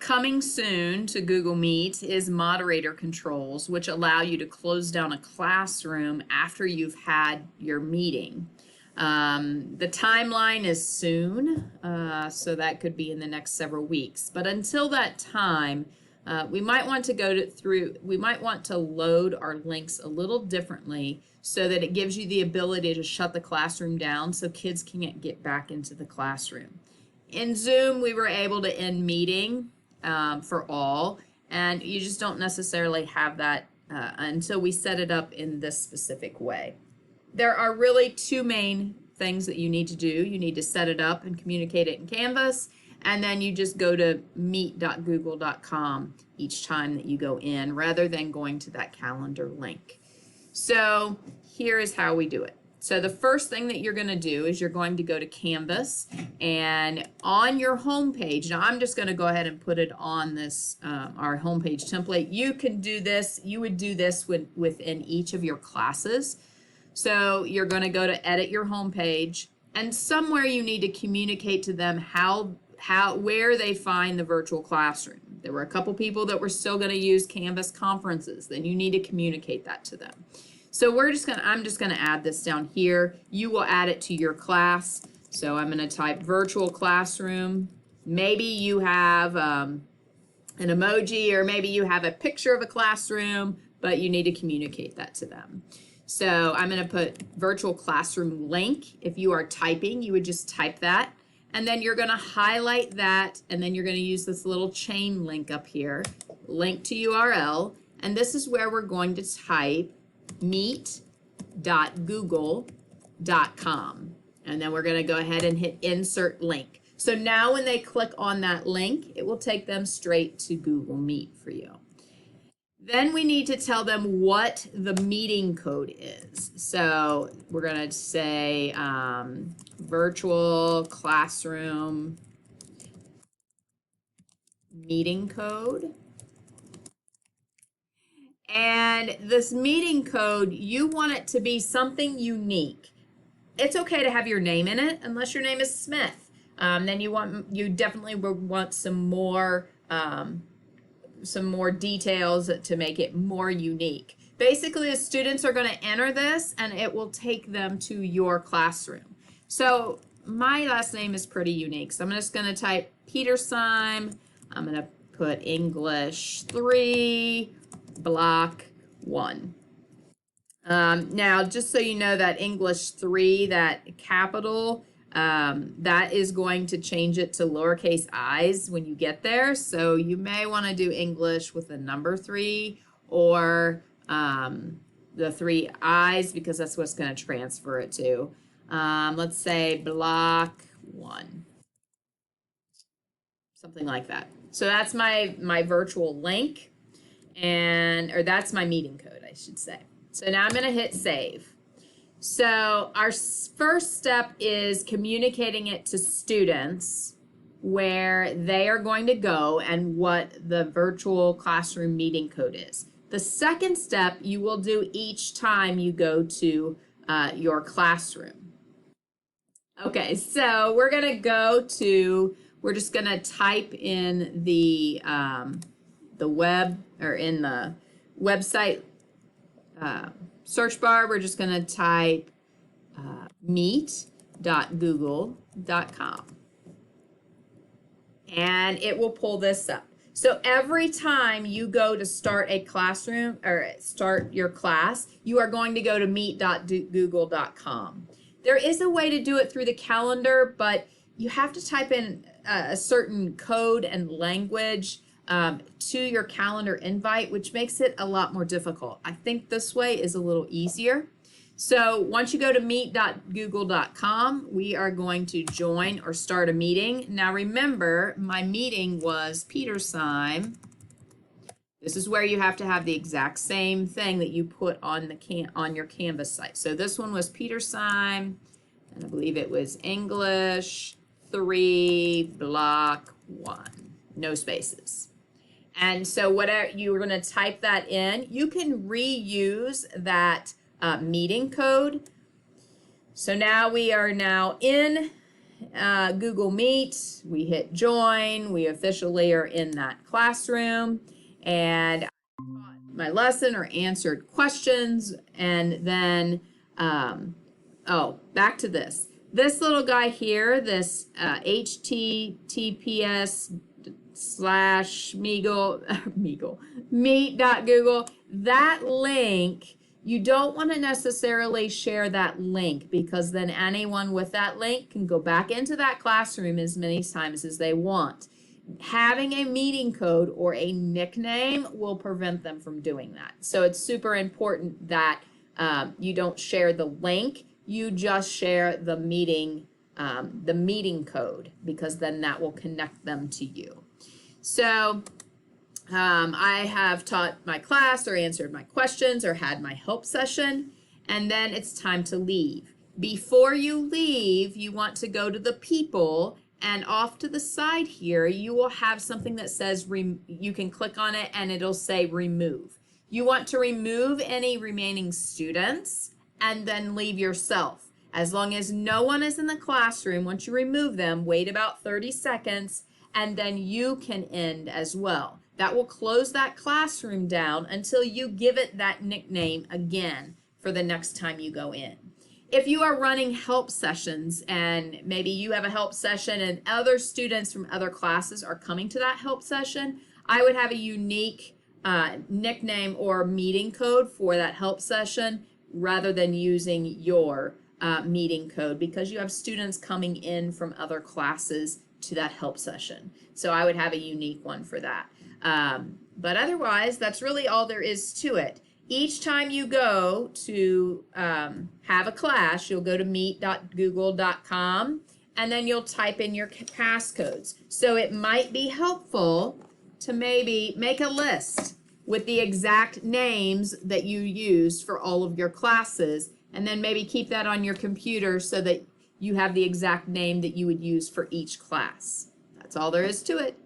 Coming soon to Google Meet is moderator controls, which allow you to close down a classroom after you've had your meeting. The timeline is soon, so that could be in the next several weeks. But until that time, we might want to load our links a little differently so that it gives you the ability to shut the classroom down so kids can't get back into the classroom. In Zoom, we were able to end meeting for all, and you just don't necessarily have that until we set it up in this specific way. There are really two main things that you need to do. You need to set it up and communicate it in Canvas, and then you just go to meet.google.com each time that you go in rather than going to that calendar link. So here is how we do it. So the first thing that you're going to do is you're going to go to Canvas, and on your home page, now I'm just going to go ahead and put it on this our homepage template. You can do this, you would do this within each of your classes. So you're going to go to edit your homepage, and somewhere you need to communicate to them where they find the virtual classroom. There were a couple people that were still going to use Canvas conferences. Then you need to communicate that to them. So I'm just going to add this down here. You will add it to your class. So I'm going to type virtual classroom. Maybe you have an emoji, or maybe you have a picture of a classroom, but you need to communicate that to them. So I'm going to put virtual classroom link. If you are typing, you would just type that. And then you're going to highlight that, and then you're going to use this little chain link up here, link to URL. And this is where we're going to type meet.google.com. And then we're going to go ahead and hit insert link. So now when they click on that link, it will take them straight to Google Meet for you. Then we need to tell them what the meeting code is. So we're going to say virtual classroom meeting code. And this meeting code, you want it to be something unique. It's okay to have your name in it, unless your name is Smith. Then you definitely would want some more details to make it more unique. Basically, the students are going to enter this, and it will take them to your classroom. So my last name is pretty unique, so I'm just going to type Petersheim. I'm going to put English 3. Block 1. Now, just so you know, that English 3, that capital, that is going to change it to lowercase i's when you get there. So you may want to do English with the number 3 or the 3 i's, because that's what's going to transfer it to. Let's say block 1. Something like that. So that's my virtual link. Or that's my meeting code, I should say. So now I'm going to hit save. So our first step is communicating it to students where they are going to go and what the virtual classroom meeting code is. The second step you will do each time you go to your classroom. Okay, so we're just going to type in the web, or in the website search bar, we're just going to type meet.google.com, and it will pull this up. So every time you go to start a classroom or start your class, you are going to go to meet.google.com. There is a way to do it through the calendar, but you have to type in a certain code and language to your calendar invite, which makes it a lot more difficult. I think this way is a little easier. So once you go to meet.google.com, we are going to join or start a meeting. Now remember, my meeting was Petersheim. This is where you have to have the exact same thing that you put on your Canvas site. So this one was Petersheim, and I believe it was English 3 block 1, no spaces. And so whatever you're going to type that in, you can reuse that meeting code. So now we are in Google Meet, we hit join, we officially are in that classroom, and I taught my lesson or answered questions, and then, oh, back to this. This little guy here, this https/meet.google, that link, you don't want to necessarily share that link, because then anyone with that link can go back into that classroom as many times as they want. Having a meeting code or a nickname will prevent them from doing that. So it's super important that you don't share the link, you just share the meeting code, because then that will connect them to you. So I have taught my class or answered my questions or had my help session, and then it's time to leave. Before you leave, you want to go to the people, and off to the side here, you will have something that says, you can click on it and it'll say remove. You want to remove any remaining students and then leave yourself. As long as no one is in the classroom, once you remove them, wait about 30 seconds, and then you can end as well. That will close that classroom down until you give it that nickname again for the next time you go in. If you are running help sessions, and maybe you have a help session and other students from other classes are coming to that help session, I would have a unique nickname or meeting code for that help session rather than using your meeting code, because you have students coming in from other classes to that help session. So I would have a unique one for that. But otherwise, that's really all there is to it. Each time you go to have a class, you'll go to meet.google.com, and then you'll type in your passcodes. So it might be helpful to maybe make a list with the exact names that you used for all of your classes, and then maybe keep that on your computer so that you have the exact name that you would use for each class. That's all there is to it.